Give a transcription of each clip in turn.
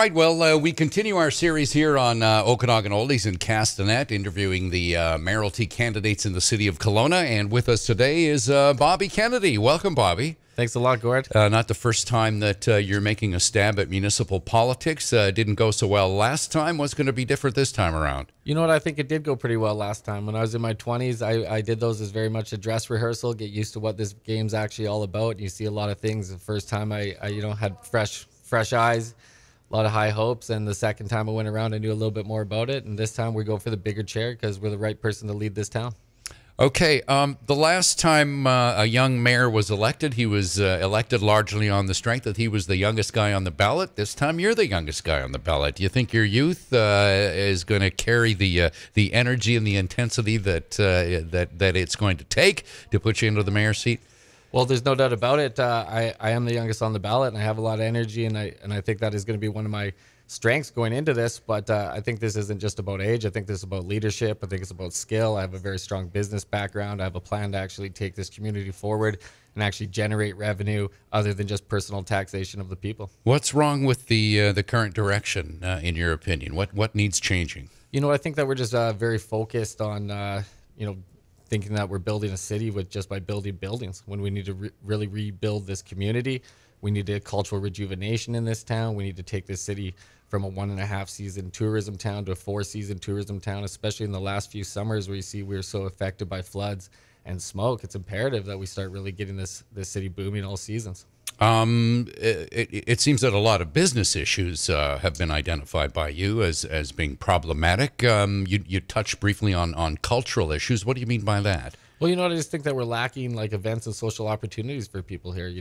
right, well, we continue our series here on Okanagan Oldies in Castanet, interviewing the mayoralty candidates in the city of Kelowna. And with us today is Bobby Kennedy. Welcome, Bobby. Thanks a lot, Gord. Not the first time that you're making a stab at municipal politics. Didn't go so well last time. What's going to be different this time around? You know what? I think it did go pretty well last time. When I was in my 20s, I did those as very much a dress rehearsal, get used to what this game's actually all about. You see a lot of things. The first time I had fresh eyes, a lot of high hopes, and the second time I went around, I knew a little bit more about it. And this time we go for the bigger chair because we're the right person to lead this town. Okay, the last time a young mayor was elected, he was elected largely on the strength that he was the youngest guy on the ballot. This time you're the youngest guy on the ballot. Do you think your youth is going to carry the energy and the intensity that it's going to take to put you into the mayor's seat? Well, there's no doubt about it. I am the youngest on the ballot, and I have a lot of energy, and I think that is going to be one of my strengths going into this. But I think this isn't just about age. I think this is about leadership. I think it's about skill. I have a very strong business background. I have a plan to actually take this community forward and actually generate revenue other than just personal taxation of the people. What's wrong with the current direction, in your opinion? What needs changing? You know, I think that we're just very focused on, thinking that we're building a city by building buildings, when we need to really rebuild this community. We need a cultural rejuvenation in this town. We need to take this city from a 1.5 season tourism town to a 4 season tourism town, especially in the last few summers where you see we're so affected by floods and smoke. It's imperative that we start really getting this city booming all seasons. It seems that a lot of business issues have been identified by you as being problematic. You touched briefly on cultural issues. What do you mean by that? Well, I just think that we're lacking like events and social opportunities for people here.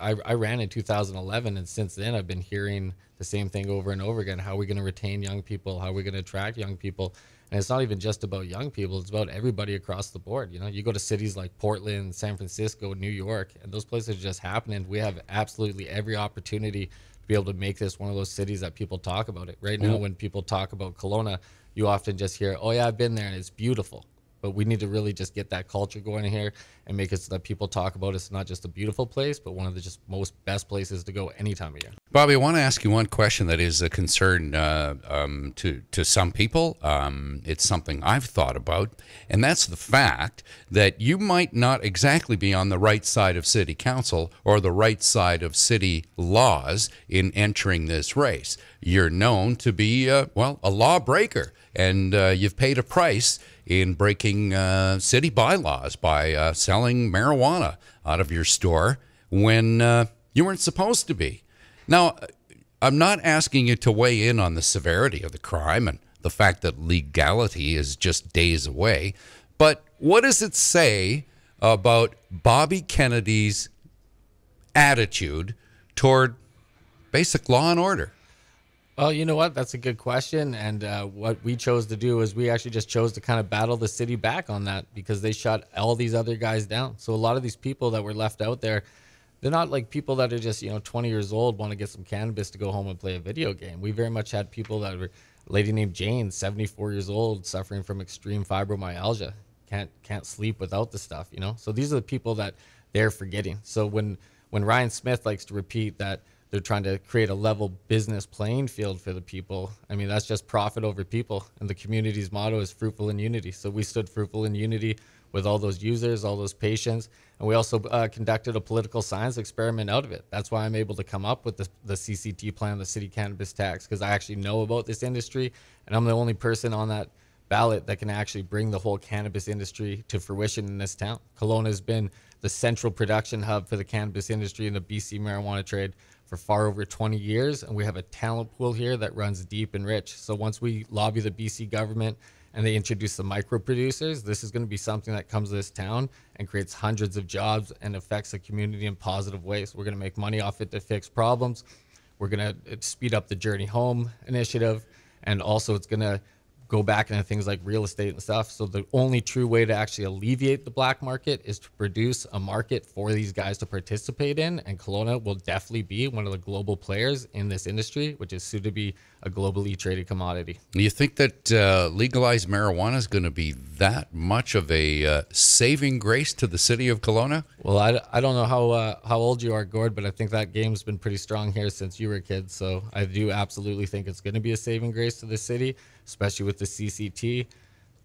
I ran in 2011, and since then I've been hearing the same thing over and over again. How are we going to retain young people? How are we going to attract young people? And it's not even just about young people. It's about everybody across the board. You go to cities like Portland, San Francisco, New York, and those places are just happening. We have absolutely every opportunity to be able to make this one of those cities that people talk about it. Right now, when people talk about Kelowna, you often just hear, oh yeah, I've been there and it's beautiful. But we need to really just get that culture going here and make it so that people talk about it's not just a beautiful place, but one of the just most best places to go any time of year. Bobby, I want to ask you one question that is a concern to some people. It's something I've thought about, and that's the fact that you might not exactly be on the right side of city council or the right side of city laws in entering this race. You're known to be, a lawbreaker, and you've paid a price in breaking city bylaws by selling marijuana out of your store when you weren't supposed to be. Now, I'm not asking you to weigh in on the severity of the crime and the fact that legality is just days away, but what does it say about Bobby Kennedy's attitude toward basic law and order? Well, you know what? That's a good question. And what we chose to do is we actually just chose to kind of battle the city back on that, because they shut all these other guys down. So a lot of these people that were left out there, they're not like people that are just, 20 years old, want to get some cannabis to go home and play a video game. We very much had people that were, a lady named Jane, 74 years old, suffering from extreme fibromyalgia, can't sleep without the stuff, So these are the people that they're forgetting. So when Ryan Smith likes to repeat that they're trying to create a level business playing field for the people, I mean, that's just profit over people. And the community's motto is fruitful in unity. So we stood fruitful in unity with all those users, all those patients. And we also conducted a political science experiment out of it. That's why I'm able to come up with the CCT plan, the city cannabis tax, because I actually know about this industry. And I'm the only person on that ballot that can actually bring the whole cannabis industry to fruition in this town. Kelowna has been the central production hub for the cannabis industry and the BC marijuana trade for far over 20 years, and we have a talent pool here that runs deep and rich. So once we lobby the BC government and they introduce the micro producers, this is going to be something that comes to this town and creates hundreds of jobs and affects the community in positive ways. We're going to make money off it to fix problems. We're going to speed up the Journey Home initiative, and also it's going to go back into things like real estate and stuff. So the only true way to actually alleviate the black market is to produce a market for these guys to participate in. And Kelowna will definitely be one of the global players in this industry, which is soon to be a globally traded commodity. Do you think that legalized marijuana is going to be that much of a saving grace to the city of Kelowna? Well, I don't know how old you are, Gord, but I think that game's been pretty strong here since you were a kid. So I do absolutely think it's going to be a saving grace to the city, especially with the CCT.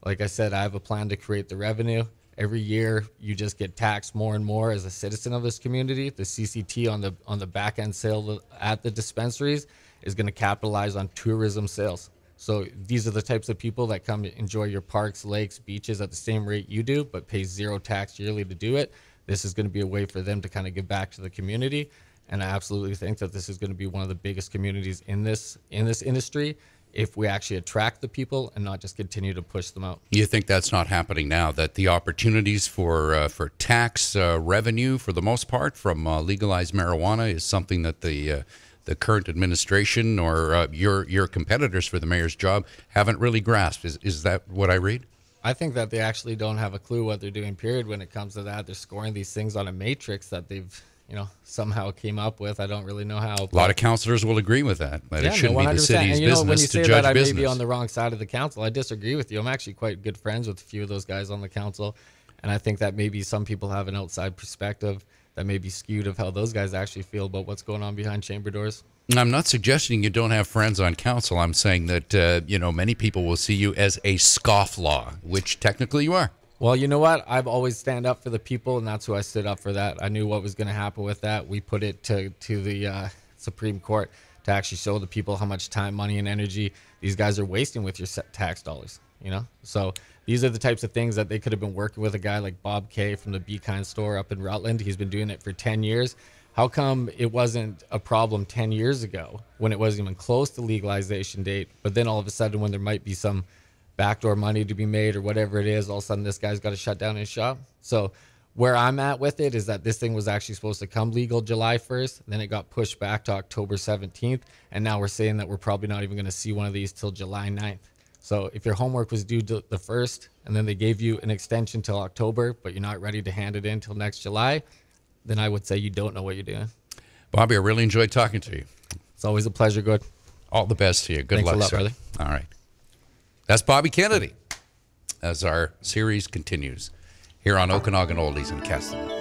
Like I said, I have a plan to create the revenue. Every year, you just get taxed more and more as a citizen of this community. The CCT on the back end sale at the dispensaries is going to capitalize on tourism sales. So these are the types of people that come to enjoy your parks, lakes, beaches at the same rate you do, but pay zero tax yearly to do it. This is going to be a way for them to kind of give back to the community. And I absolutely think that this is going to be one of the biggest communities in this industry if we actually attract the people and not just continue to push them out. You think that's not happening now, that the opportunities for tax revenue, for the most part, from legalized marijuana is something that the current administration or your competitors for the mayor's job haven't really grasped? Is that what I read? I think that they actually don't have a clue what they're doing, period, when it comes to that. They're scoring these things on a matrix that they've somehow came up with. I don't really know how. A lot of councillors will agree with that it shouldn't be the city's and, when you business say to judge that, business. I may be on the wrong side of the council. I disagree with you. I'm actually quite good friends with a few of those guys on the council, and I think that maybe some people have an outside perspective that may be skewed of how those guys actually feel about what's going on behind chamber doors. I'm not suggesting you don't have friends on council. I'm saying that many people will see you as a scofflaw, which technically you are. Well, you know what? I've always stand up for the people, and that's who I stood up for. That I knew what was going to happen with that. We put it to the Supreme Court to actually show the people how much time, money, and energy these guys are wasting with your tax dollars. So these are the types of things that they could have been working with a guy like Bob Kay from the Be Kind store up in Rutland. He's been doing it for 10 years. How come it wasn't a problem 10 years ago when it wasn't even close to legalization date? But then all of a sudden, when there might be some backdoor money to be made or whatever it is, all of a sudden this guy's got to shut down his shop. So where I'm at with it is that this thing was actually supposed to come legal July 1st. Then it got pushed back to October 17th. And now we're saying that we're probably not even going to see one of these till July 9th. So if your homework was due to the 1st and then they gave you an extension till October, but you're not ready to hand it in till next July, then I would say you don't know what you're doing. Bobby, I really enjoyed talking to you. It's always a pleasure, Good. All the best to you. Good Thanks luck, a lot, sir. brother. All right. That's Bobby Kennedy as our series continues here on Okanagan Oldies in Castanet.